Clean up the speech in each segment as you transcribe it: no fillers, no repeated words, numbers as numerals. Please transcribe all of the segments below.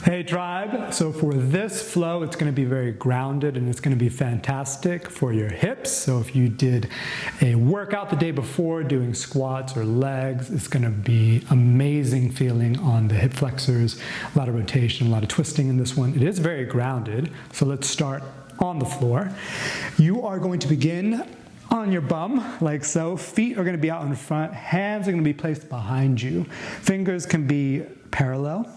Hey tribe, so for this flow it's going to be very grounded and it's going to be fantastic for your hips. So if you did a workout the day before doing squats or legs, it's going to be amazing feeling on the hip flexors, a lot of rotation, a lot of twisting in this one. It is very grounded, so let's start on the floor. You are going to begin on your bum, like so. Feet are going to be out in front, hands are going to be placed behind you. Fingers can be parallel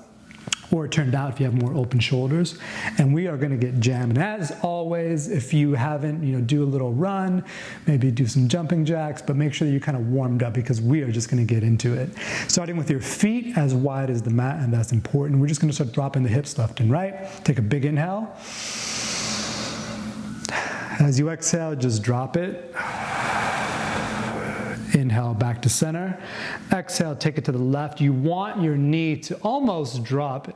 or turned out if you have more open shoulders, and we are going to get jammed. And as always, if you haven't, do a little run, maybe do some jumping jacks, but make sure that you're kind of warmed up because we are just going to get into it. Starting with your feet as wide as the mat, and that's important. We're just going to start dropping the hips left and right. Take a big inhale. As you exhale, just drop it. Inhale back to center. Exhale, take it to the left. You want your knee to almost drop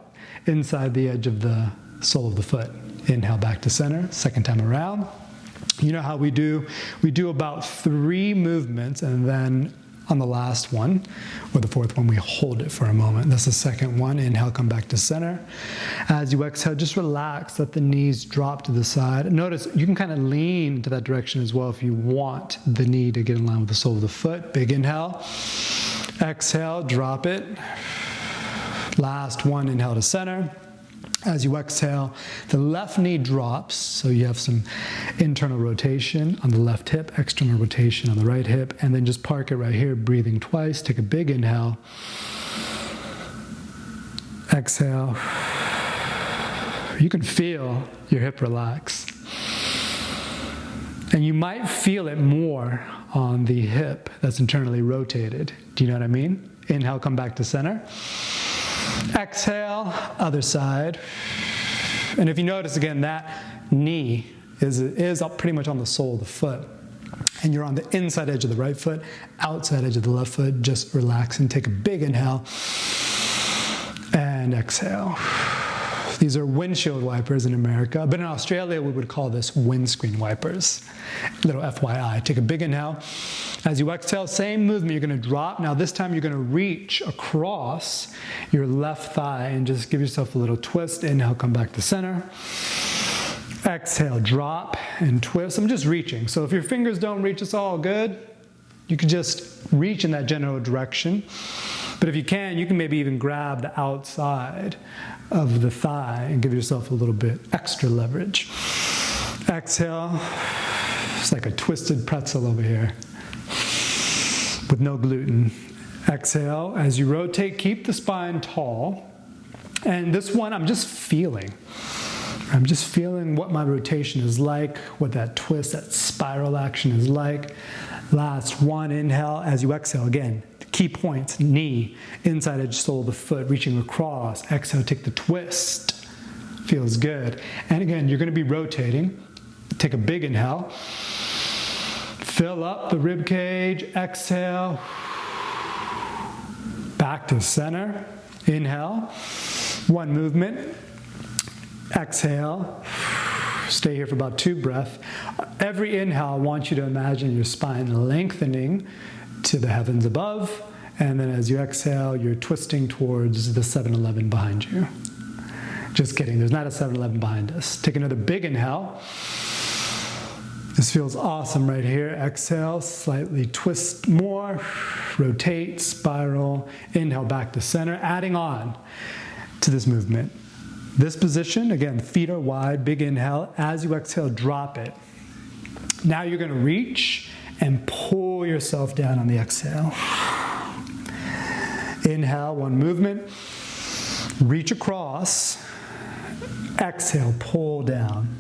inside the edge of the sole of the foot. Inhale back to center. Second time around. You know how we do? We do about 3 movements, and then on the last one, or the fourth one, we hold it for a moment. That's the second one. Inhale, come back to center. As you exhale, just relax, let the knees drop to the side. Notice you can kind of lean to that direction as well if you want the knee to get in line with the sole of the foot. Big inhale. Exhale, drop it. Last one, inhale to center. As you exhale, the left knee drops, so you have some internal rotation on the left hip, external rotation on the right hip, and then just park it right here, breathing twice. Take a big inhale. Exhale. You can feel your hip relax. And you might feel it more on the hip that's internally rotated. Do you know what I mean? Inhale, come back to center. Exhale, other side. And if you notice again, that knee is up pretty much on the sole of the foot. And you're on the inside edge of the right foot, outside edge of the left foot. Just relax and take a big inhale. And exhale. These are windshield wipers in America, but in Australia we would call this windscreen wipers. Little FYI. Take a big inhale. As you exhale, same movement, you're going to drop. Now this time you're going to reach across your left thigh and just give yourself a little twist. Inhale, come back to center. Exhale, drop and twist. I'm just reaching. So if your fingers don't reach, it's all good. You can just reach in that general direction. But if you can maybe even grab the outside of the thigh and give yourself a little bit extra leverage. Exhale. It's like a twisted pretzel over here with no gluten. Exhale. As you rotate, keep the spine tall. And this one, I'm just feeling what my rotation is like, what that twist, that spiral action is like. Last one, inhale. As you exhale, again, key points, knee, inside edge sole of the foot, reaching across. Exhale, take the twist. Feels good. And again, you're going to be rotating. Take a big inhale. Fill up the rib cage. Exhale. Back to center. Inhale. One movement. Exhale. Stay here for about 2 breaths. Every inhale, I want you to imagine your spine lengthening to the heavens above, and then as you exhale, you're twisting towards the 7-Eleven behind you. Just kidding, there's not a 7-Eleven behind us. Take another big inhale. This feels awesome right here. Exhale, slightly twist more, rotate, spiral, inhale back to center, adding on to this movement. This position, again, feet are wide, big inhale. As you exhale, drop it. Now you're going to reach and pull yourself down on the exhale. Inhale, one movement. Reach across. Exhale, pull down.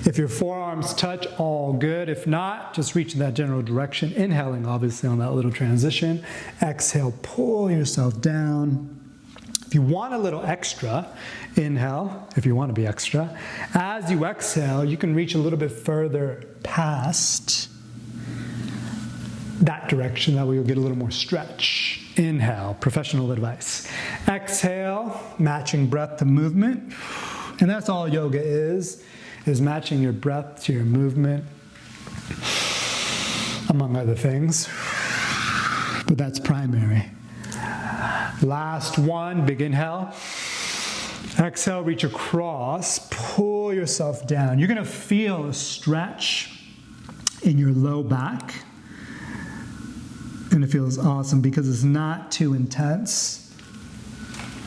If your forearms touch, all good. If not, just reach in that general direction. Inhaling, obviously, on that little transition. Exhale, pull yourself down. If you want a little extra, inhale, if you want to be extra. As you exhale, you can reach a little bit further past that direction. That way you'll get a little more stretch. Inhale, professional advice. Exhale, matching breath to movement. And that's all yoga is matching your breath to your movement, among other things. But that's primary. Last one, big inhale. Exhale, reach across, pull yourself down. You're gonna feel a stretch in your low back. And it feels awesome because it's not too intense,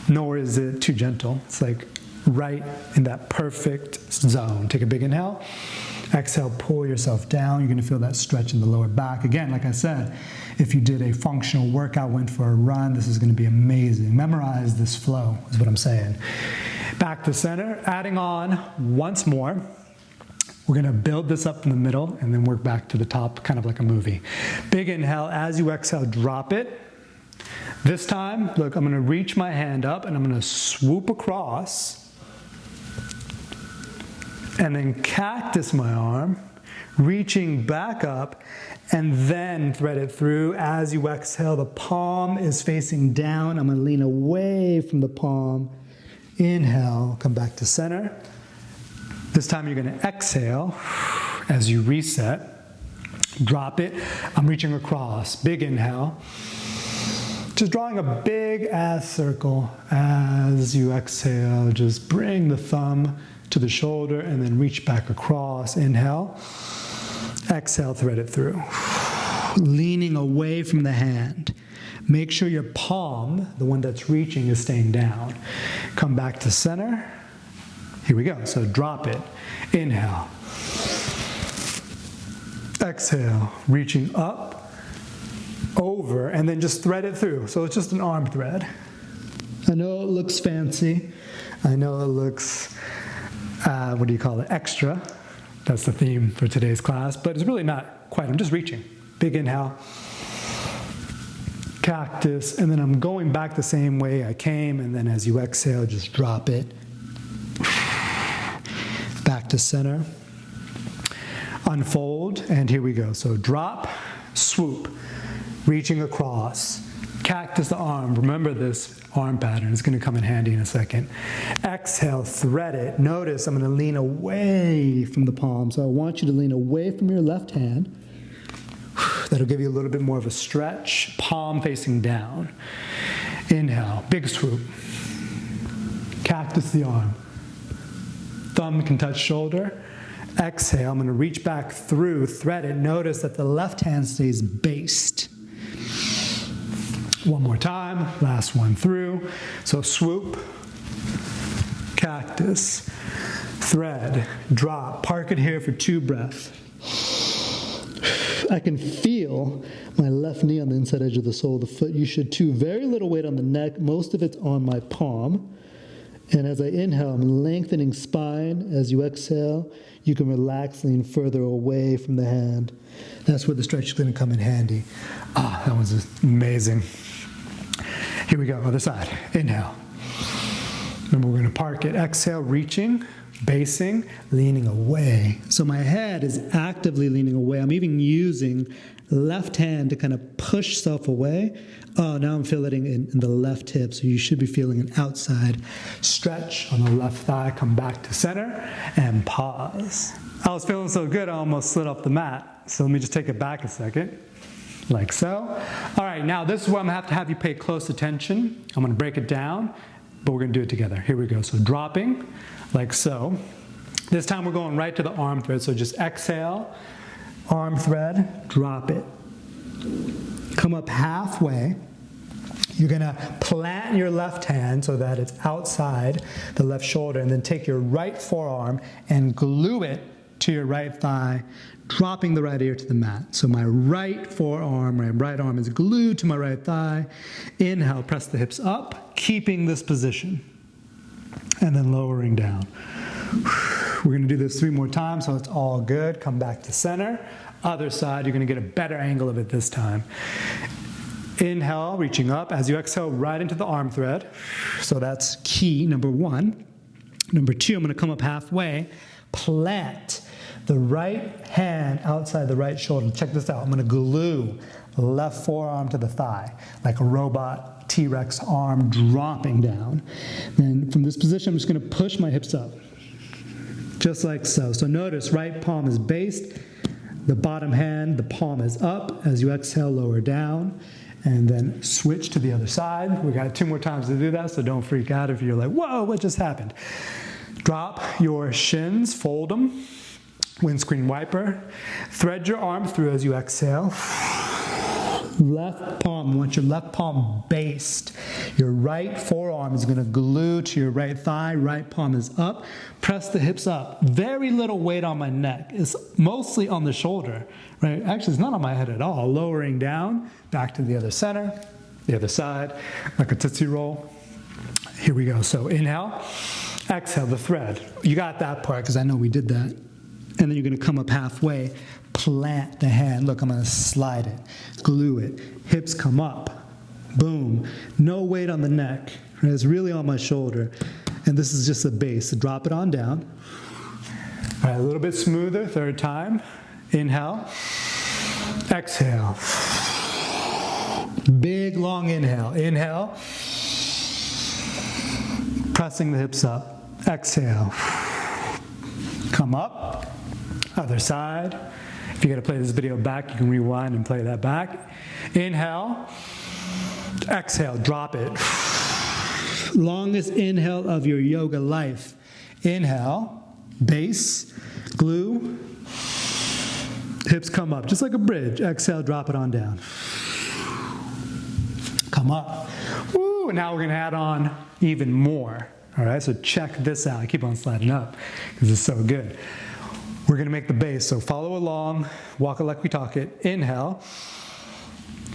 nor is it too gentle. It's like right in that perfect zone. Take a big inhale. Exhale, pull yourself down. You're going to feel that stretch in the lower back. Again, like I said, if you did a functional workout, went for a run, this is going to be amazing. Memorize this flow is what I'm saying. Back to center, adding on once more. We're going to build this up in the middle and then work back to the top, kind of like a movie. Big inhale. As you exhale, drop it. This time, look, I'm going to reach my hand up and I'm going to swoop across. And then cactus my arm, reaching back up, and then thread it through. As you exhale, the palm is facing down. I'm gonna lean away from the palm. Inhale, come back to center. This time you're gonna exhale as you reset. Drop it. I'm reaching across. Big inhale. Just drawing a big ass circle. As you exhale, just bring the thumb to the shoulder and then reach back across. Inhale. Exhale, thread it through. Leaning away from the hand. Make sure your palm, the one that's reaching, is staying down. Come back to center. Here we go. So drop it. Inhale. Exhale, reaching up, over, and then just thread it through. So it's just an arm thread. I know it looks fancy. I know it looks, what do you call it, extra. That's the theme for today's class, but it's really not quite. I'm just reaching. Big inhale, cactus, and then I'm going back the same way I came, and then as you exhale, just drop it. Back to center. Unfold, and here we go. So drop, swoop, reaching across. Cactus the arm. Remember this arm pattern. It's going to come in handy in a second. Exhale, thread it. Notice I'm going to lean away from the palm. So I want you to lean away from your left hand. That'll give you a little bit more of a stretch. Palm facing down. Inhale, big swoop. Cactus the arm. Thumb can touch shoulder. Exhale, I'm going to reach back through, thread it. Notice that the left hand stays based. One more time, last one through. So swoop, cactus, thread, drop. Park it here for 2 breaths. I can feel my left knee on the inside edge of the sole of the foot. You should too. Very little weight on the neck. Most of it's on my palm. And as I inhale, I'm lengthening spine. As you exhale, you can relax, lean further away from the hand. That's where the stretch is going to come in handy. Ah, that was amazing. Here we go, other side. Inhale. Remember, we're going to park it. Exhale, reaching, basing, leaning away. So my head is actively leaning away. I'm even using left hand to kind of push self away. Oh, now I'm feeling it in the left hip, so you should be feeling an outside stretch on the left thigh. Come back to center and pause. I was feeling so good, I almost slid off the mat. So let me just take it back a second, like so. All right, now this is where I'm going to have you pay close attention. I'm going to break it down, but we're going to do it together. Here we go. So dropping, like so. This time we're going right to the arm thread, so just exhale. Arm thread, drop it. Come up halfway. You're going to plant your left hand so that it's outside the left shoulder, and then take your right forearm and glue it to your right thigh, dropping the right ear to the mat. So my right forearm, my right arm is glued to my right thigh. Inhale, press the hips up, keeping this position, and then lowering down. We're going to do this 3 more times, so it's all good. Come back to center. Other side, you're going to get a better angle of it this time. Inhale, reaching up. As you exhale, right into the arm thread. So that's key, number 1. Number 2, I'm going to come up halfway, plant the right hand outside the right shoulder. Check this out. I'm going to glue the left forearm to the thigh, like a robot T-Rex arm dropping down. Then from this position, I'm just going to push my hips up. Just like so. So notice right palm is based, the bottom hand, the palm is up. As you exhale, lower down. and then switch to the other side. We got 2 more times to do that, so don't freak out if you're like, whoa, what just happened? Drop your shins, fold them, windscreen wiper, thread your arm through as you exhale. Left palm, want your left palm based. Your right forearm is going to glue to your right thigh. Right palm is up. Press the hips up. Very little weight on my neck. It's mostly on the shoulder, right? Actually, it's not on my head at all. Lowering down, back to the other center, the other side, like a Tootsie Roll. Here we go. So inhale, exhale the thread. You got that part because I know we did that. And then you're going to come up halfway, plant the hand. Look, I'm going to slide it, glue it. Hips come up. Boom. No weight on the neck. Right? It's really on my shoulder. And this is just the base. So drop it on down. All right, a little bit smoother. Third time. Inhale. Exhale. Big, long inhale. Inhale. Pressing the hips up. Exhale. Come up. Other side. If you got to play this video back, you can rewind and play that back. Inhale. Exhale. Drop it. Longest inhale of your yoga life. Inhale. Base. Glue. Hips come up, just like a bridge. Exhale. Drop it on down. Come up. Woo! Now we're going to add on even more. All right, so check this out. I keep on sliding up because it's so good. We're going to make the base, so follow along, walk it like we talk it. Inhale.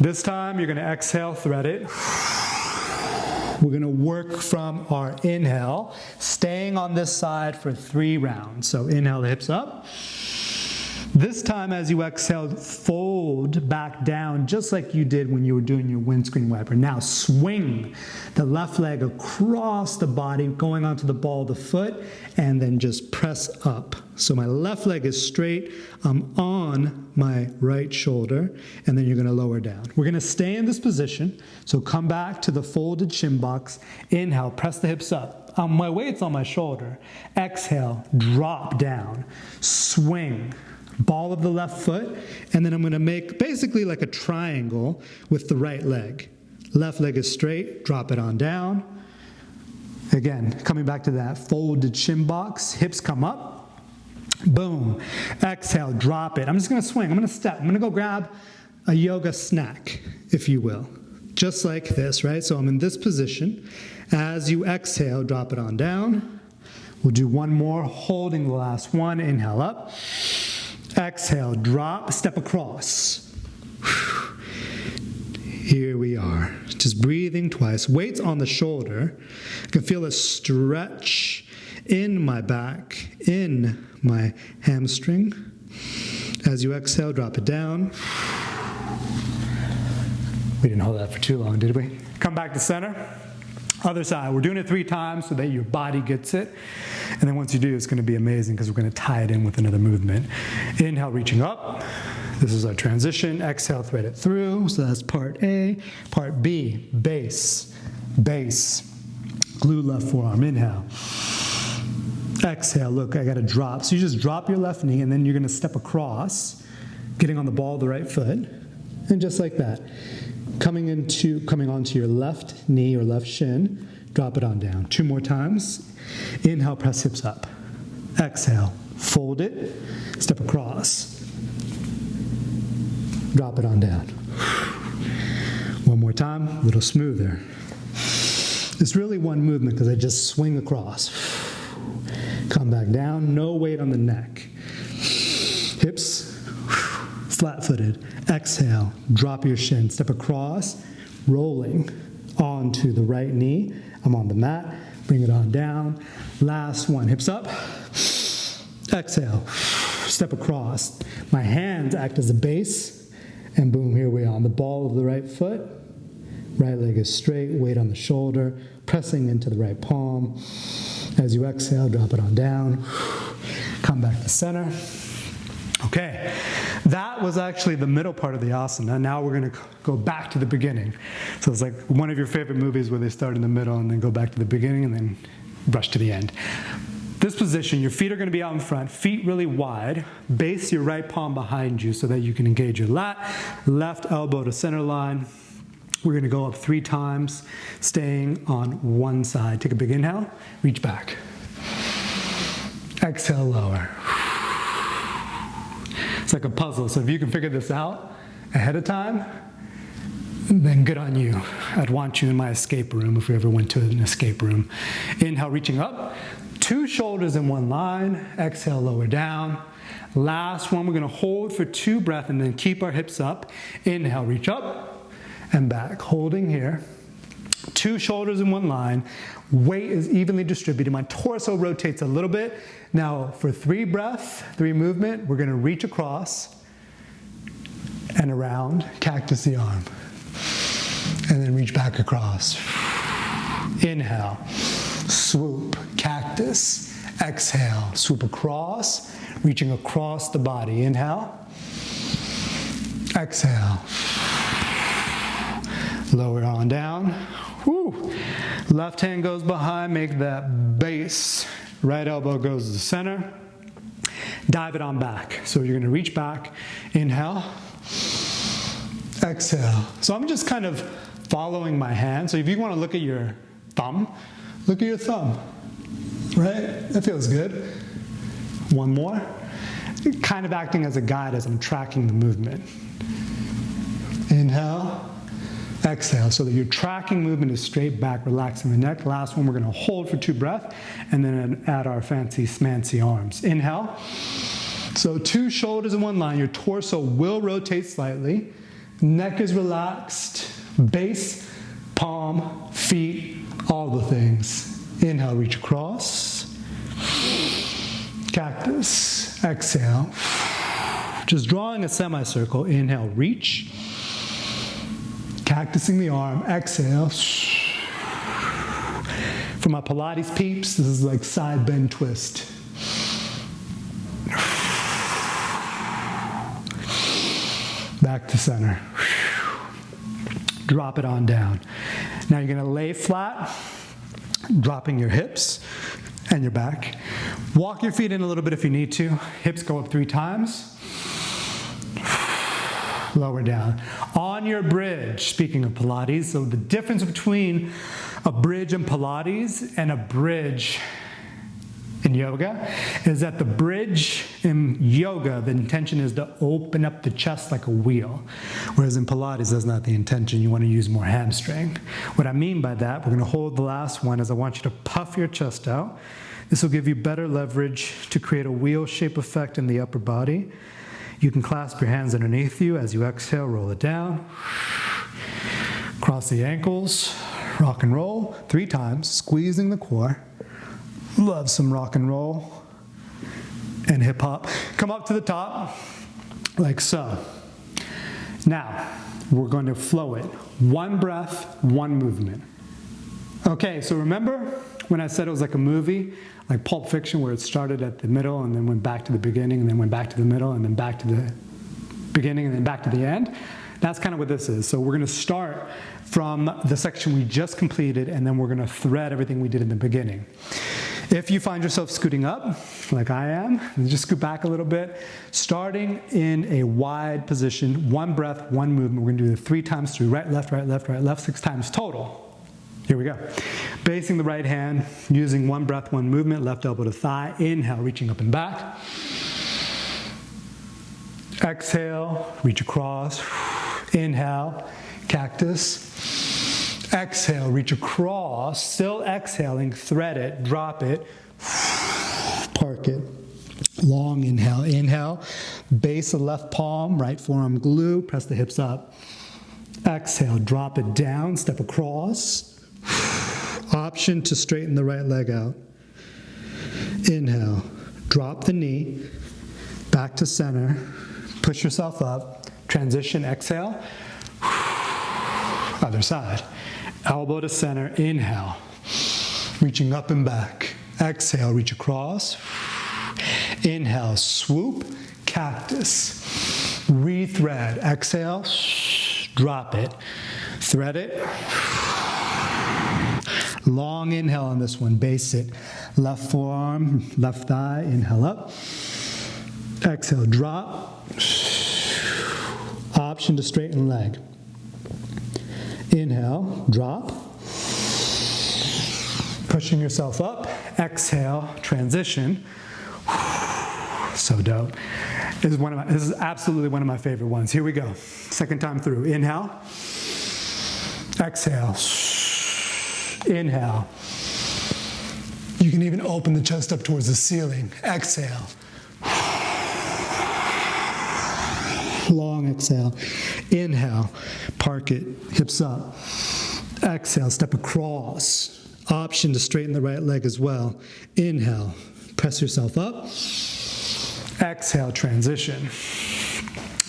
This time you're going to exhale, thread it. We're going to work from our inhale, staying on this side for 3 rounds. So inhale, the hips up. This time as you exhale, fold back down just like you did when you were doing your windscreen wiper. Now swing the left leg across the body, going onto the ball of the foot, and then just press up. So my left leg is straight, I'm on my right shoulder, and then you're going to lower down. We're going to stay in this position, so come back to the folded shin box. Inhale, press the hips up. My weight's on my shoulder. Exhale, drop down, swing. Ball of the left foot, and then I'm going to make basically like a triangle with the right leg. Left leg is straight, drop it on down. Again, coming back to that folded shin box, hips come up. Boom. Exhale, drop it. I'm just going to swing. I'm going to step. I'm going to go grab a yoga snack, if you will. Just like this, right? So I'm in this position. As you exhale, drop it on down. We'll do one more, holding the last one. Inhale up. Exhale, drop, step across. Here we are. Just breathing twice. Weight's on the shoulder. I can feel a stretch in my back, in my hamstring. As you exhale, drop it down. We didn't hold that for too long, did we? Come back to center. Other side. We're doing it 3 times so that your body gets it. And then once you do, it's going to be amazing because we're going to tie it in with another movement. Inhale, reaching up. This is our transition. Exhale, thread it through. So that's part A. Part B, base. Base. Glue left forearm. Inhale. Exhale. Look, I got to drop. So you just drop your left knee and then you're going to step across, getting on the ball of the right foot. And just like that. Coming onto your left knee or left shin, drop it on down. 2 more times. Inhale, press hips up. Exhale, fold it, step across. Drop it on down. 1 more time, a little smoother. It's really one movement because I just swing across. Come back down, no weight on the neck. Hips, flat-footed. Exhale, drop your shin, step across, rolling onto the right knee. I'm on the mat, bring it on down. Last one, hips up. Exhale, step across. My hands act as a base, and boom, here we are on the ball of the right foot. Right leg is straight, weight on the shoulder, pressing into the right palm. As you exhale, drop it on down. Come back to center. Okay, that was actually the middle part of the asana. Now we're going to go back to the beginning. So it's like one of your favorite movies where they start in the middle and then go back to the beginning and then rush to the end. This position, your feet are going to be out in front, feet really wide. Base your right palm behind you so that you can engage your lat. Left elbow to center line. We're going to go up 3 times, staying on one side. Take a big inhale, reach back. Exhale, lower. It's like a puzzle, so if you can figure this out ahead of time, then good on you. I'd want you in my escape room if we ever went to an escape room. Inhale, reaching up. 2 shoulders in one line. Exhale, lower down. Last one, we're going to hold for 2 breaths and then keep our hips up. Inhale, reach up and back. Holding here. 2 shoulders in one line. Weight is evenly distributed. My torso rotates a little bit. Now for 3 breaths, 3 movement, we're going to reach across and around, cactus the arm. And then reach back across. Inhale, swoop, cactus. Exhale, swoop across, reaching across the body. Inhale. Exhale. Lower on down. Woo. Left hand goes behind, make that base. Right elbow goes to the center. Dive it on back. So you're going to reach back. Inhale. Exhale. So I'm just kind of following my hand. So if you want to look at your thumb, look at your thumb. Right? That feels good. One more. Kind of acting as a guide as I'm tracking the movement. Inhale. Exhale. So that your tracking movement is straight back, relaxing the neck. Last one, we're going to hold for 2 breaths and then add our fancy smancy arms. Inhale. So 2 shoulders in one line. Your torso will rotate slightly. Neck is relaxed. Base, palm, feet, all the things. Inhale, reach across. Cactus. Exhale. Just drawing a semicircle. Inhale, reach. Cactusing the arm. Exhale. For my Pilates peeps, this is like side bend twist. Back to center. Drop it on down. Now you're going to lay flat, dropping your hips and your back. Walk your feet in a little bit if you need to. Hips go up 3 times. Lower down. On your bridge, speaking of Pilates, so the difference between a bridge in Pilates and a bridge in yoga is that the bridge in yoga, the intention is to open up the chest like a wheel. Whereas in Pilates, that's not the intention. You want to use more hamstring. What I mean by that, we're going to hold the last one, is I want you to puff your chest out. This will give you better leverage to create a wheel shape effect in the upper body. You can clasp your hands underneath you as you exhale, roll it down. Cross the ankles, rock and roll 3 times, squeezing the core. Love some rock and roll and hip hop. Come up to the top, like so. Now, we're going to flow it. 1 breath, 1 movement. Okay, so remember when I said it was like a movie, like Pulp Fiction, where it started at the middle and then went back to the beginning and then went back to the middle and then back to the beginning and then back to the end? That's kind of what this is. So we're going to start from the section we just completed and then we're going to thread everything we did in the beginning. If you find yourself scooting up, like I am, just scoot back a little bit. Starting in a wide position, 1 breath, 1 movement. We're going to do the 3 times through, right, left, right, left, right, left, 6 times total. Here we go. Basing the right hand, using 1 breath, 1 movement, left elbow to thigh. Inhale, reaching up and back. Exhale, reach across. Inhale, cactus. Exhale, reach across. Still exhaling, thread it, drop it, park it. Long inhale. Inhale, base of left palm, right forearm glue, press the hips up. Exhale, drop it down, step across. Option to straighten the right leg out. Inhale, drop the knee, back to center, push yourself up, transition, exhale, other side. Elbow to center, inhale, reaching up and back. Exhale, reach across. Inhale, swoop, cactus. Rethread, exhale, drop it, thread it. Long inhale on this one, base it. Left forearm, left thigh, inhale up. Exhale, drop. Option to straighten leg. Inhale, drop. Pushing yourself up. Exhale, transition. So dope. This is absolutely one of my favorite ones. Here we go. Second time through. Inhale. Exhale. Inhale. You can even open the chest up towards the ceiling. Exhale. Long exhale. Inhale. Park it. Hips up. Exhale. Step across. Option to straighten the right leg as well. Inhale. Press yourself up. Exhale, transition.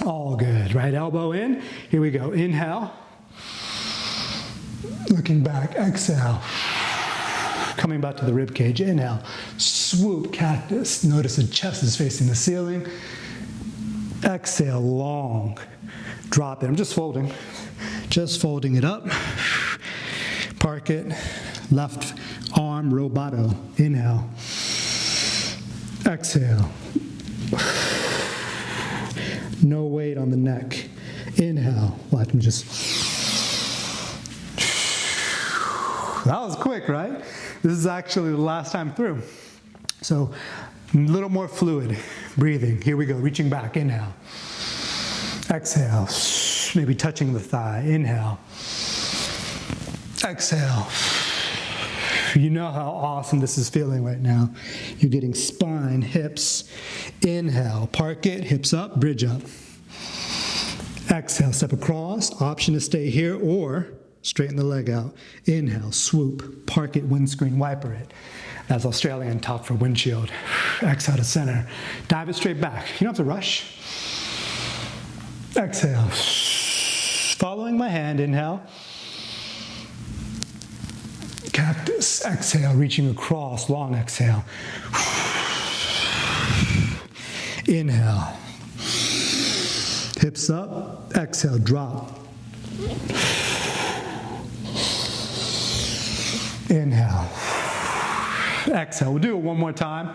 All good. Right elbow in. Here we go. Inhale. Looking back. Exhale. Coming back to the rib cage. Inhale. Swoop, cactus. Notice the chest is facing the ceiling. Exhale, long. Drop it. I'm just folding. Just folding it up. Park it. Left arm, roboto. Inhale. Exhale. No weight on the neck. Inhale. Let me just. That was quick, right? This is actually the last time through. So a little more fluid breathing. Here we go. Reaching back. Inhale. Exhale. Maybe touching the thigh. Inhale. Exhale. You know how awesome this is feeling right now. You're getting spine, hips. Inhale, park it, hips up, bridge up. Exhale, step across. Option to stay here or straighten the leg out. Inhale, swoop, park it, windscreen wiper it. That's Australian talk for windshield. Exhale to center. Dive it straight back. You don't have to rush. Exhale. Following my hand, inhale. Cactus, exhale, reaching across, long exhale. Inhale. Hips up, exhale, drop. Inhale. Exhale. We'll do it one more time.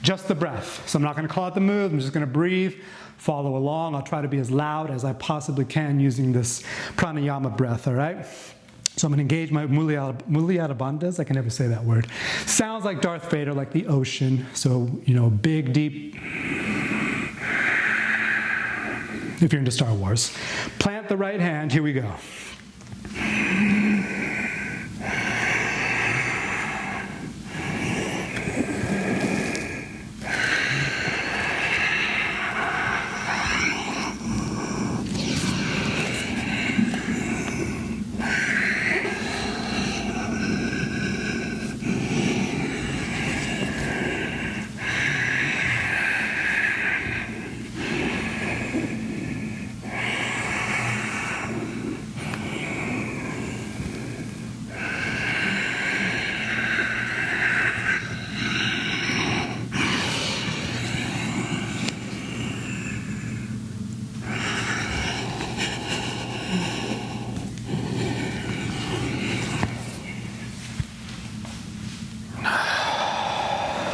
Just the breath. So I'm not going to call out the move. I'm just going to breathe, follow along. I'll try to be as loud as I possibly can using this pranayama breath, all right? So I'm going to engage my Mulyata bandhas. I can never say that word. Sounds like Darth Vader, like the ocean. So, big, deep. If you're into Star Wars. Plant the right hand. Here we go.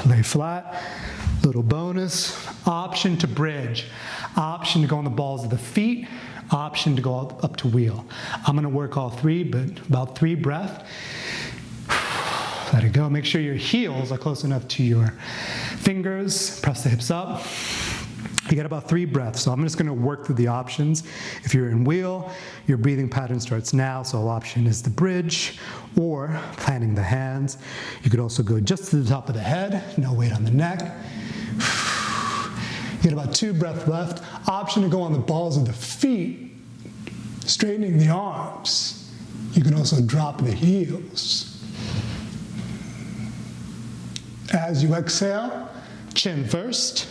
Lay flat, little bonus, option to bridge, option to go on the balls of the feet, option to go up to wheel. I'm going to work all three, but about 3 breaths. Let it go. Make sure your heels are close enough to your fingers. Press the hips up. You get about 3 breaths, so I'm just going to work through the options. If you're in wheel, your breathing pattern starts now, so option is the bridge or planting the hands. You could also go just to the top of the head, no weight on the neck. You get about 2 breaths left. Option to go on the balls of the feet, straightening the arms. You can also drop the heels. As you exhale, chin first,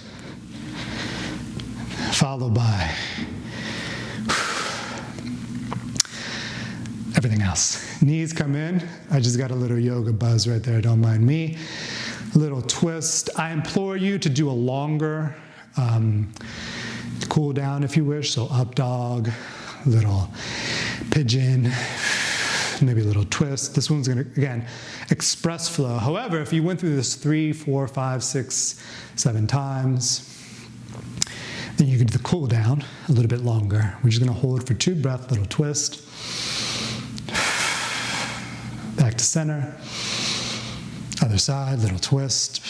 followed by everything else. Knees come in. I just got a little yoga buzz right there, don't mind me. A little twist. I implore you to do a longer cool down if you wish. So up dog, little pigeon, maybe a little twist. This one's gonna, again, express flow. However, if you went through this 3, 4, 5, 6, 7 times, then you can do the cool down a little bit longer. We're just gonna hold for 2 breaths, little twist. center. Other side, little twist.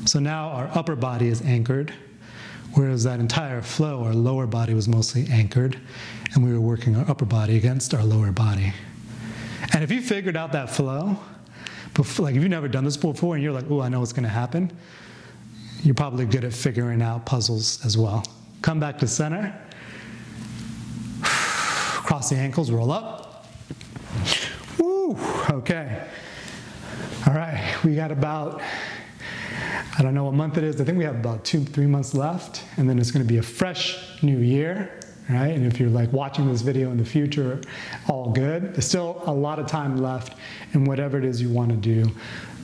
So now our upper body is anchored, whereas that entire flow, our lower body was mostly anchored, and we were working our upper body against our lower body. And if you figured out that flow, like if you've never done this before and you're like, oh, I know what's going to happen, you're probably good at figuring out puzzles as well. Come back to center. Cross the ankles, roll up. Woo, okay. All right, we got about, I don't know what month it is. I think we have about 2-3 months left, and then it's going to be a fresh new year, right? And if you're like watching this video in the future, all good. There's still a lot of time left in whatever it is you want to do.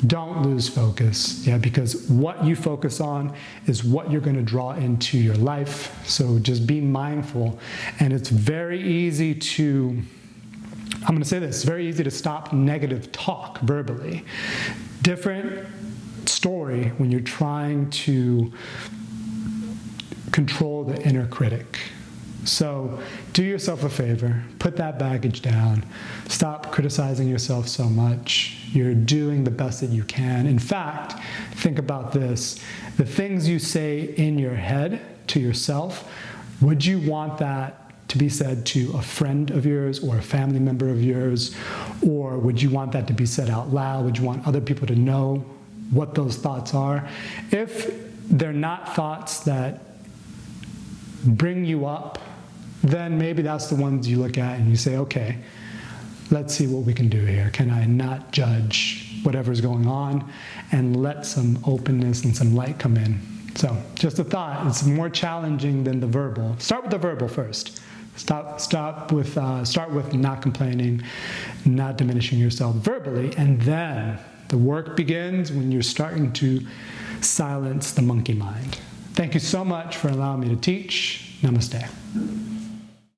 Don't lose focus, yeah, because what you focus on is what you're going to draw into your life. So just be mindful. And it's very easy to, I'm going to say this, it's very easy to stop negative talk verbally. Different story when you're trying to control the inner critic. So do yourself a favor, put that baggage down, stop criticizing yourself so much. You're doing the best that you can. In fact, think about this. The things you say in your head to yourself, would you want that to be said to a friend of yours or a family member of yours? Or would you want that to be said out loud? Would you want other people to know what those thoughts are? If they're not thoughts that bring you up, then maybe that's the ones you look at and you say, okay, let's see what we can do here. Can I not judge whatever's going on and let some openness and some light come in? So just a thought, it's more challenging than the verbal. Start with the verbal first. Start with not complaining, not diminishing yourself verbally, and then the work begins when you're starting to silence the monkey mind. Thank you so much for allowing me to teach. Namaste.